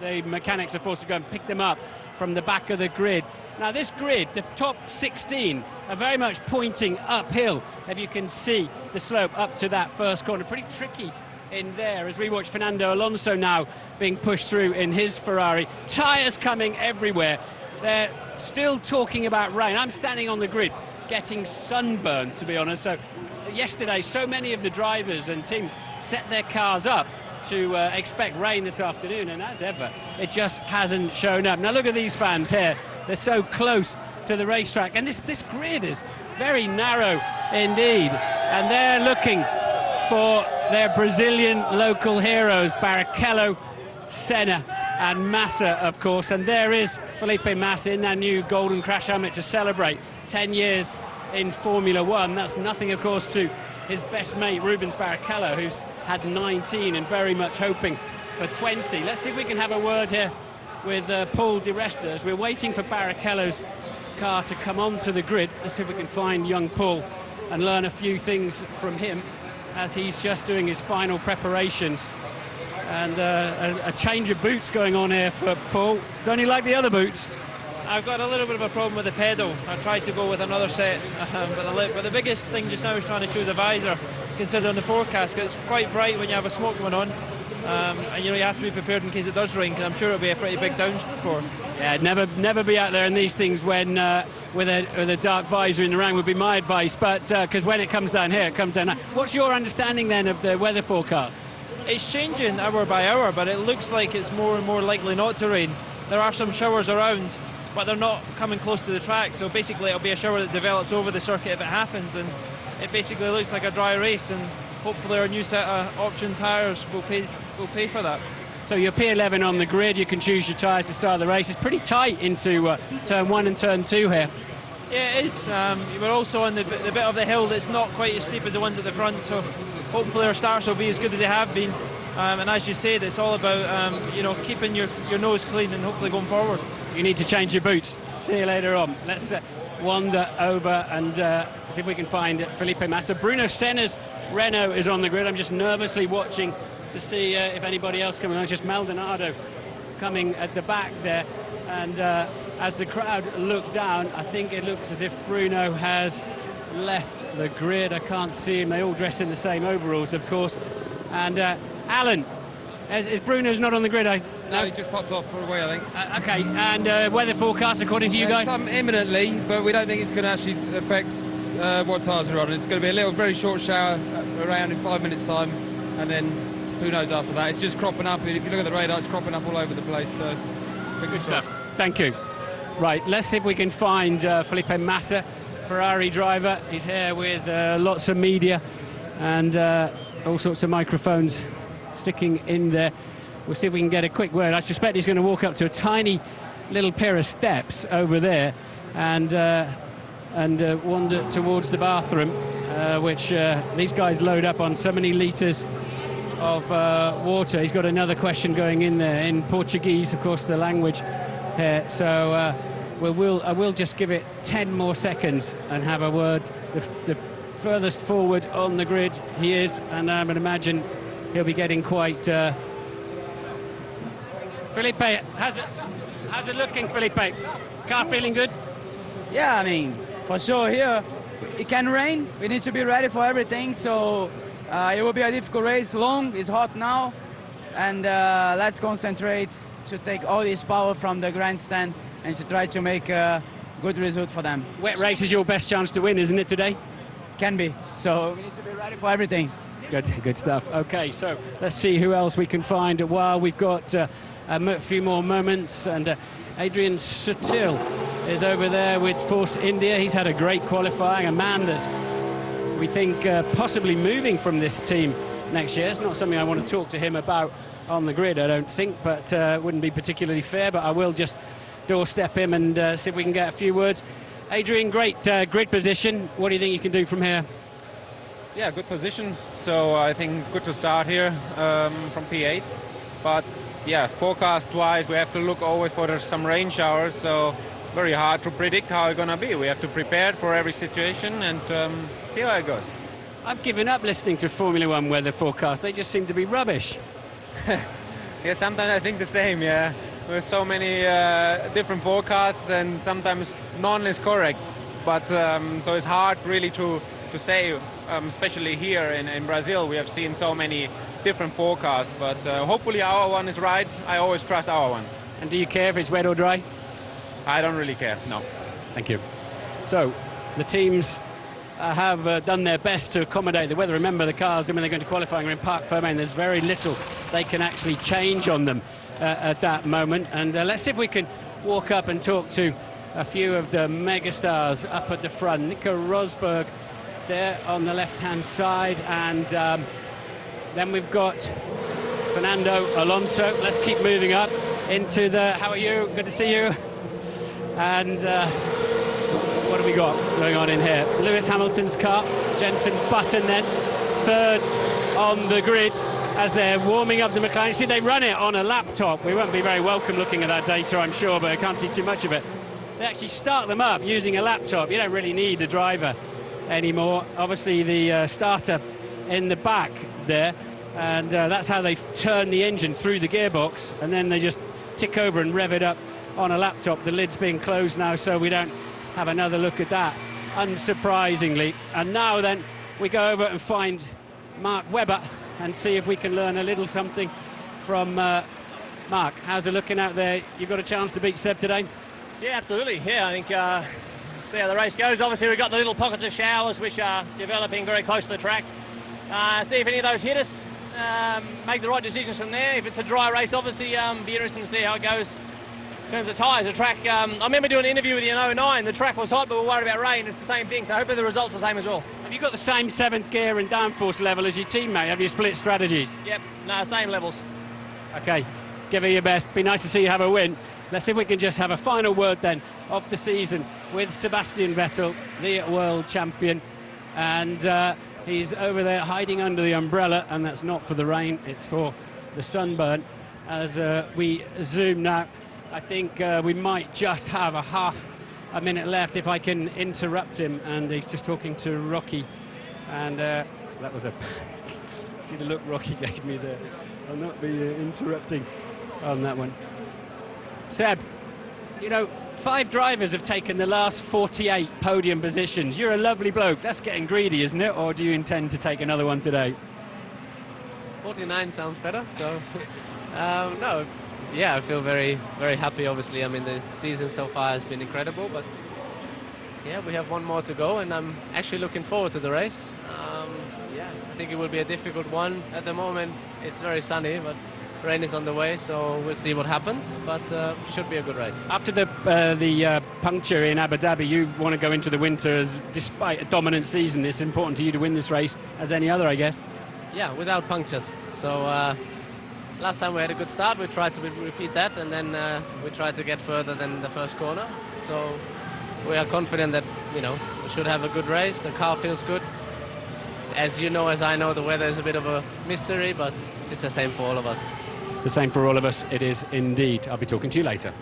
the mechanics are forced to go and pick them up from the back of the grid. Now this grid, the top 16 are very much pointing uphill, if you can see the slope up to that first corner. Pretty tricky in there as we watch Fernando Alonso now being pushed through in his Ferrari. Tyres coming everywhere. They're still talking about rain. I'm standing on the grid getting sunburned, to be honest. So yesterday, so many of the drivers and teams set their cars up to expect rain this afternoon, and as ever, it just hasn't shown up. Now look at these fans here. They're so close to the racetrack, and this grid is very narrow indeed, and they're looking for their Brazilian local heroes, Barrichello, Senna and Massa, of course. And there is Felipe Massa in that new golden crash helmet to celebrate 10 years in Formula One. That's nothing, of course, to his best mate Rubens Barrichello, who's had 19 and very much hoping for 20. Let's see if we can have a word here with Paul Di Resta as we're waiting for Barrichello's car to come onto the grid. Let's see if we can find young Paul and learn a few things from him. as he's just doing his final preparations. And a change of boots going on here for Paul. Don't you like the other boots? I've got a little bit of a problem with the pedal. I tried to go with another set, but the biggest thing just now is trying to choose a visor, considering the forecast, because it's quite bright when you have a smoke going on. And you have to be prepared in case it does rain, because I'm sure it'll be a pretty big downpour. Yeah, never be out there in these things when with a dark visor in the rain would be my advice. But because when it comes down here, it comes down. What's your understanding then of the weather forecast? It's changing hour by hour, but it looks like it's more and more likely not to rain. There are some showers around, but they're not coming close to the track. So basically, it'll be a shower that develops over the circuit if it happens, and it basically looks like a dry race. And hopefully, our new set of option tyres will pay for that. So you're P11 on the grid. You can choose your tyres to start the race. It's pretty tight into turn 1 and turn 2 here. Yeah, it is. We're also on the bit of the hill that's not quite as steep as the ones at the front. So hopefully our starts will be as good as they have been. And as you said, it's all about keeping your nose clean and hopefully going forward. You need to change your boots. See you later on. Let's wander over and see if we can find Felipe Massa. Bruno Senna's Renault is on the grid. I'm just nervously watching to see if anybody else coming on. It's just Maldonado coming at the back there. And as the crowd look down, I think it looks as if Bruno has left the grid. I can't see him. They all dress in the same overalls, of course. And Alan, is Bruno's not on the grid? No, he just popped off for a way, I think. Okay, and weather forecast according to you guys? Some imminently, but we don't think it's going to actually affect what tyres we're on. It's going to be a very short shower around in 5 minutes' time, and then who knows after that. It's just cropping up. If you look at the radar, it's cropping up all over the place. So, good stuff. Thank you. Right, let's see if we can find Felipe Massa, Ferrari driver. He's here with lots of media and all sorts of microphones sticking in there. We'll see if we can get a quick word. I suspect he's going to walk up to a tiny little pair of steps over there and wander towards the bathroom, which these guys load up on so many litres of water. He's got another question going in there in Portuguese, of course, the language here. So I will just give it 10 more seconds and have a word. The furthest forward on the grid he is, and I would imagine he'll be getting quite... Felipe, how's it looking, Felipe? Car feeling good? Yeah, I mean, for sure here, it can rain. We need to be ready for everything, so it will be a difficult race, long, it's hot now, and let's concentrate to take all this power from the grandstand and to try to make a good result for them. Wet race is your best chance to win, isn't it, today? Can be, so we need to be ready for everything. Good stuff. Okay, so let's see who else we can find while we've got a few more moments. And Adrian Sutil is over there with Force India. He's had a great qualifying, a man that's, we think, possibly moving from this team next year. It's not something I want to talk to him about on the grid, I don't think, but wouldn't be particularly fair, but I will just doorstep him and see if we can get a few words. Adrian, great grid position. What do you think you can do from here? Yeah, good position. So I think good to start here from P8. But yeah, forecast-wise, we have to look always for some rain showers. So very hard to predict how it's going to be. We have to prepare for every situation and see how it goes. I've given up listening to Formula One weather forecasts. They just seem to be rubbish. Yeah, sometimes I think the same, yeah. There's so many different forecasts and sometimes none is correct. But so it's hard really to say, especially here in Brazil, we have seen so many different forecasts, but hopefully our one is right. I always trust our one. And do you care if it's wet or dry? I don't really care, no. Thank you. So the teams have done their best to accommodate the weather. Remember, the cars, when they're going to qualifying, are in Parc Fermé. There's very little they can actually change on them at that moment. And let's see if we can walk up and talk to a few of the megastars up at the front. Nico Rosberg there on the left-hand side, and then we've got Fernando Alonso. Let's keep moving up into the... How are you? Good to see you. And what have we got going on in here? Lewis Hamilton's car, Jenson Button then, third on the grid as they're warming up the McLaren. You see, they run it on a laptop. We won't be very welcome looking at that data, I'm sure, but I can't see too much of it. They actually start them up using a laptop. You don't really need a driver anymore. Obviously, the starter in the back there, and that's how they turn the engine through the gearbox, and then they just tick over and rev it up on a laptop. The lid's being closed now, so we don't have another look at that, unsurprisingly. And now then we go over and find Mark Webber and see if we can learn a little something from Mark. How's it looking out there? You got a chance to beat Seb today? Yeah, absolutely. Yeah, I think see how the race goes. Obviously, we've got the little pockets of showers which are developing very close to the track. See if any of those hit us. Make the right decisions from there. If it's a dry race, obviously, be interesting to see how it goes. In terms of tyres, the track, I remember doing an interview with you in 09. The track was hot, but we're worried about rain. It's the same thing, so hopefully the results are the same as well. Have you got the same 7th gear and downforce level as your teammate? Have you split strategies? Yep, no, same levels. Okay, give it your best. Be nice to see you have a win. Let's see if we can just have a final word then of the season with Sebastian Vettel, the world champion. And he's over there hiding under the umbrella, and that's not for the rain, it's for the sunburn. As we zoom now, I think we might just have a minute left if I can interrupt him, and he's just talking to Rocky, and that was a see the look Rocky gave me there. I'll not be interrupting on that one. Seb, you know, 5 drivers have taken the last 48 podium positions. You're a lovely bloke. That's getting greedy, isn't it? Or do you intend to take another one today? 49 sounds better, so no. Yeah, I feel very, very happy, obviously. I mean, the season so far has been incredible, but yeah, we have one more to go, and I'm actually looking forward to the race. Yeah, I think it will be a difficult one. At the moment, it's very sunny, but rain is on the way, so we'll see what happens, but should be a good race. After the puncture in Abu Dhabi, you want to go into the winter as, despite a dominant season, it's important to you to win this race as any other, I guess. Yeah, without punctures. So last time we had a good start, we tried to repeat that, and then we tried to get further than the first corner. So we are confident that, you know, we should have a good race. The car feels good. As you know, as I know, the weather is a bit of a mystery, but it's the same for all of us. The same for all of us, it is indeed. I'll be talking to you later.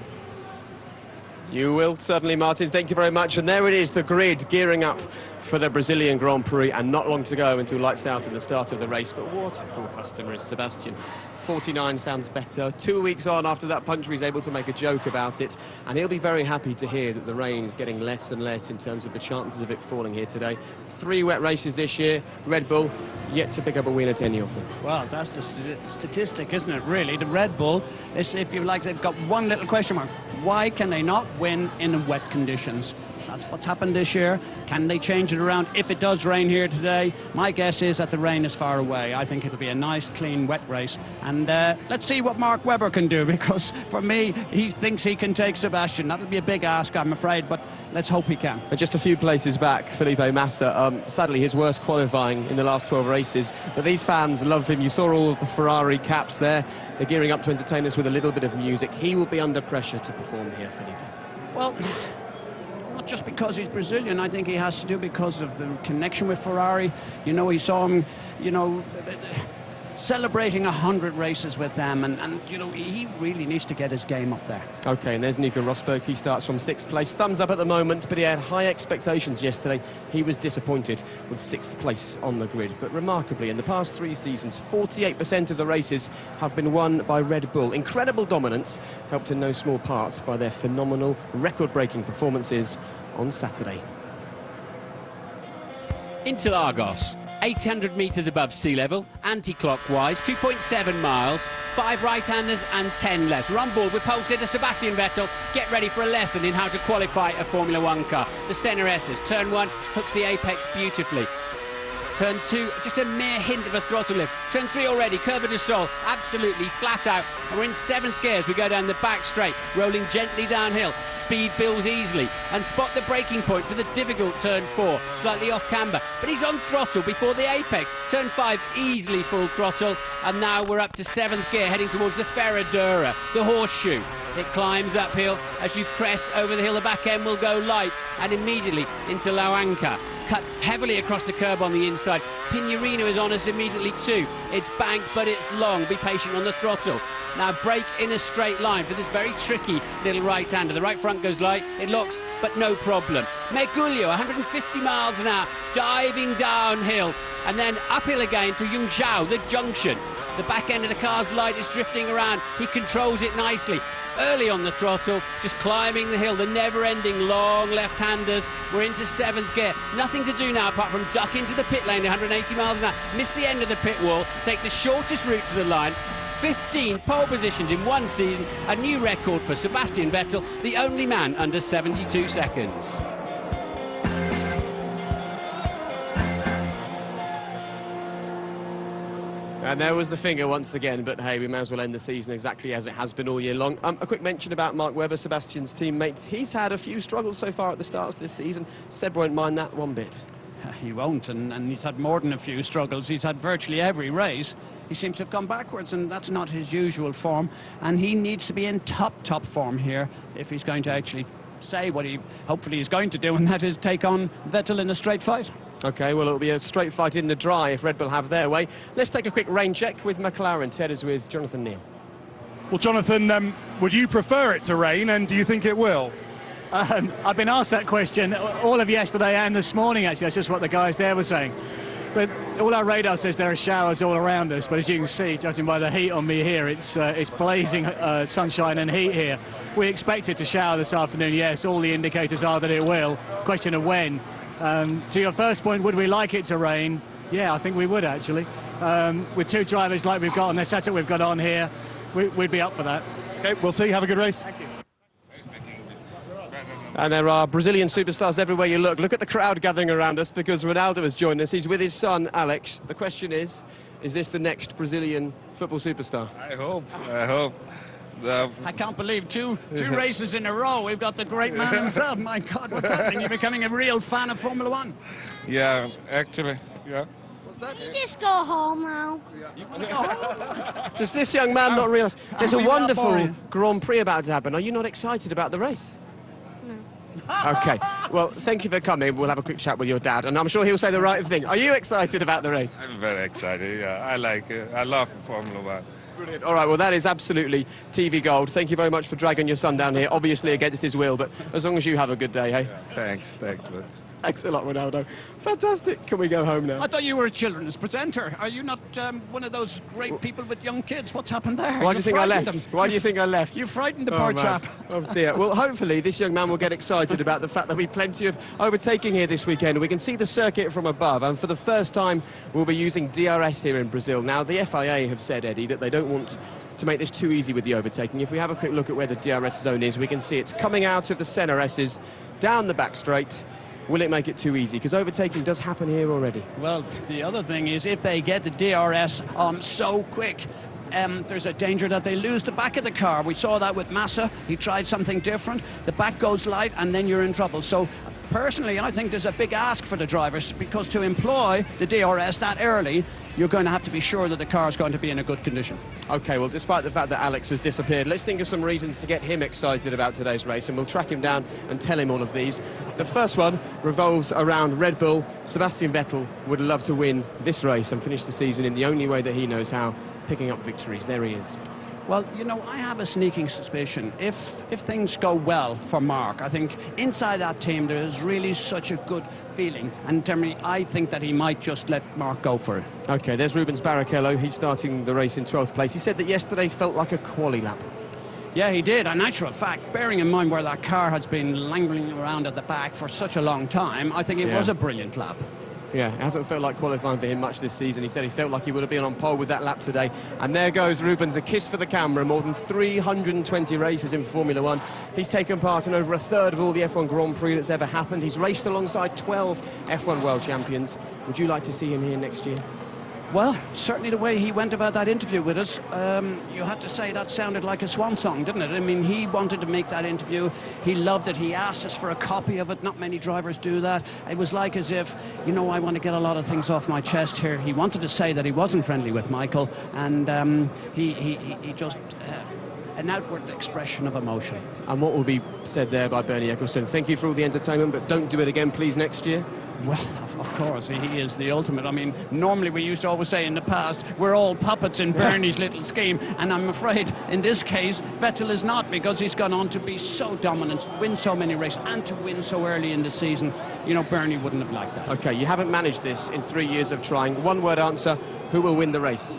You will, certainly, Martin. Thank you very much. And there it is, the grid gearing up for the Brazilian Grand Prix, and not long to go until lights out at the start of the race. But what a cool customer is Sebastian. 49 sounds better. 2 weeks on after that puncture, he's able to make a joke about it, and he'll be very happy to hear that the rain is getting less and less in terms of the chances of it falling here today. 3 wet races this year. Red Bull yet to pick up a win at any of them. Well, that's the statistic, isn't it, really? The Red Bull, if you like, they've got one little question mark. Why can they not win in wet conditions? That's what's happened this year. Can they change it around? If it does rain here today, my guess is that the rain is far away. I think it'll be a nice, clean, wet race. And let's see what Mark Webber can do, because for me, he thinks he can take Sebastian. That'll be a big ask, I'm afraid, but let's hope he can. Just a few places back, Felipe Massa, sadly his worst qualifying in the last 12 races, but these fans love him. You saw all of the Ferrari caps there. They're gearing up to entertain us with a little bit of music. He will be under pressure to perform here, Felipe. Well, not just because he's Brazilian. I think he has to do because of the connection with Ferrari. You know, he saw him, you know, celebrating 100 races with them, and you know, he really needs to get his game up there. Okay, and there's Nico Rosberg. He starts from 6th place. Thumbs up at the moment, but he had high expectations yesterday. He was disappointed with 6th place on the grid. But remarkably, in the past 3 seasons, 48% of the races have been won by Red Bull. Incredible dominance, helped in no small part by their phenomenal, record-breaking performances on Saturday. Into Argos. 800 metres above sea level, anti-clockwise, 2.7 miles, 5 right-handers and 10 left. We're on board with pole sitter Sebastian Vettel. Get ready for a lesson in how to qualify a Formula One car. The Senna S's. Turn 1 hooks the apex beautifully. Turn 2, just a mere hint of a throttle lift. Turn 3 already, Curva de Sol, absolutely flat out. And we're in 7th gear as we go down the back straight, rolling gently downhill. Speed builds easily. And spot the braking point for the difficult turn 4, slightly off camber. But he's on throttle before the apex. Turn 5, easily full throttle. And now we're up to 7th gear, heading towards the Ferradura, the horseshoe. It climbs uphill. As you crest over the hill, the back end will go light, and immediately into Lauanca. Cut heavily across the curb on the inside. Pinarino is on us immediately too. It's banked, but it's long. Be patient on the throttle. Now brake in a straight line for this very tricky little right-hander. The right front goes light, it locks, but no problem. Mergulho, 150 miles an hour, diving downhill. and then uphill again to Yungzhou, the junction. The back end of the car's light is drifting around. He controls it nicely. Early on the throttle, just climbing the hill, the never-ending long left-handers. We're into 7th gear. Nothing to do now apart from duck into the pit lane, 180 miles an hour, miss the end of the pit wall, take the shortest route to the line. 15 pole positions in one season, a new record for Sebastian Vettel, the only man under 72 seconds. And there was the finger once again, but hey, we may as well end the season exactly as it has been all year long. A quick mention about Mark Webber, Sebastian's teammate. He's had a few struggles so far at the starts this season. Seb won't mind that one bit. He won't, and he's had more than a few struggles. He's had virtually every race. He seems to have gone backwards, and that's not his usual form. And he needs to be in top form here if he's going to actually say what he hopefully is going to do, and that is take on Vettel in a straight fight. OK, well, it'll be a straight fight in the dry if Red Bull have their way. Let's take a quick rain check with McLaren. Ted is with Jonathan Neal. Well, Jonathan, would you prefer it to rain, and do you think it will? I've been asked that question all of yesterday and this morning, actually. That's just what the guys there were saying. But all our radar says there are showers all around us, but as you can see, judging by the heat on me here, it's blazing sunshine and heat here. We expect it to shower this afternoon, yes. All the indicators are that it will. Question of when. To your first point, would we like it to rain? Yeah, I think we would, actually. With two drivers like we've got and the setup we've got on here, we'd be up for that. OK, we'll see. Have a good race. Thank you. And there are Brazilian superstars everywhere you look. Look at the crowd gathering around us because Ronaldo has joined us. He's with his son, Alex. The question is this the next Brazilian football superstar? I hope. I can't believe two races in a row. We've got the great man himself. My God, what's happening? You're becoming a real fan of Formula One. Yeah, actually, yeah. What's that? You just go home now. You want to go home? Does this young man not realise there's a wonderful Grand Prix about to happen? Are you not excited about the race? OK, well, thank you for coming. We'll have a quick chat with your dad, and I'm sure he'll say the right thing. Are you excited about the race? I'm very excited, yeah. I like it. I love Formula One. Brilliant. All right, well, that is absolutely TV gold. Thank you very much for dragging your son down here, obviously against his will, but as long as you have a good day, hey? Yeah, thanks, bud. Thanks a lot, Ronaldo. Fantastic. Can we go home now? I thought you were a children's presenter. Are you not one of those great people with young kids? What's happened there? Why do you think I left? Why do you think I left? You frightened the poor chap. Oh, dear. Well, hopefully this young man will get excited about the fact that we've plenty of overtaking here this weekend. We can see the circuit from above, and for the first time, we'll be using DRS here in Brazil. Now, the FIA have said, Eddie, that they don't want to make this too easy with the overtaking. If we have a quick look at where the DRS zone is, we can see it's coming out of the Senna S's, down the back straight. Will it make it too easy? Because overtaking does happen here already. Well, the other thing is if they get the DRS on so quick, there's a danger that they lose the back of the car. We saw that with Massa. He tried something different. The back goes light and then you're in trouble. So personally, I think there's a big ask for the drivers because to employ the DRS that early, you're going to have to be sure that the car is going to be in a good condition. OK, well, despite the fact that Alex has disappeared, let's think of some reasons to get him excited about today's race, and we'll track him down and tell him all of these. The first one revolves around Red Bull. Sebastian Vettel would love to win this race and finish the season in the only way that he knows how, picking up victories. There he is. Well, you know, I have a sneaking suspicion. If things go well for Mark, I think inside that team there is really such a good feeling. And I think that he might just let Mark go for it. OK, there's Rubens Barrichello. He's starting the race in 12th place. He said that yesterday felt like a quali lap. Yeah, he did. In actual fact, bearing in mind where that car has been langling around at the back for such a long time, I think it was a brilliant lap. Yeah, it hasn't felt like qualifying for him much this season. He said he felt like he would have been on pole with that lap today. And there goes Rubens, a kiss for the camera. More than 320 races in Formula One. He's taken part in over a third of all the F1 Grand Prix that's ever happened. He's raced alongside 12 F1 World Champions. Would you like to see him here next year? Well, certainly the way he went about that interview with us, you have to say that sounded like a swan song, didn't it? I mean, he wanted to make that interview. He loved it. He asked us for a copy of it. Not many drivers do that. It was like as if, you know, I want to get a lot of things off my chest here. He wanted to say that he wasn't friendly with Michael, and he just... an outward expression of emotion. And what will be said there by Bernie Ecclestone? Thank you for all the entertainment, but don't do it again, please, next year. Well, of course, he is the ultimate. I mean, normally we used to always say in the past, we're all puppets in Bernie's little scheme, and I'm afraid in this case, Vettel is not, because he's gone on to be so dominant, win so many races, and to win so early in the season. You know, Bernie wouldn't have liked that. OK, you haven't managed this in 3 years of trying. One-word answer, who will win the race?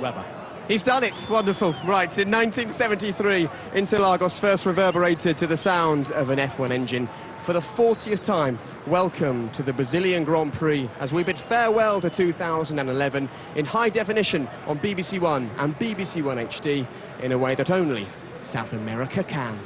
Webber. He's done it. Wonderful. Right, in 1973, Interlagos first reverberated to the sound of an F1 engine. For the 40th time, welcome to the Brazilian Grand Prix as we bid farewell to 2011 in high definition on BBC One and BBC One HD in a way that only South America can.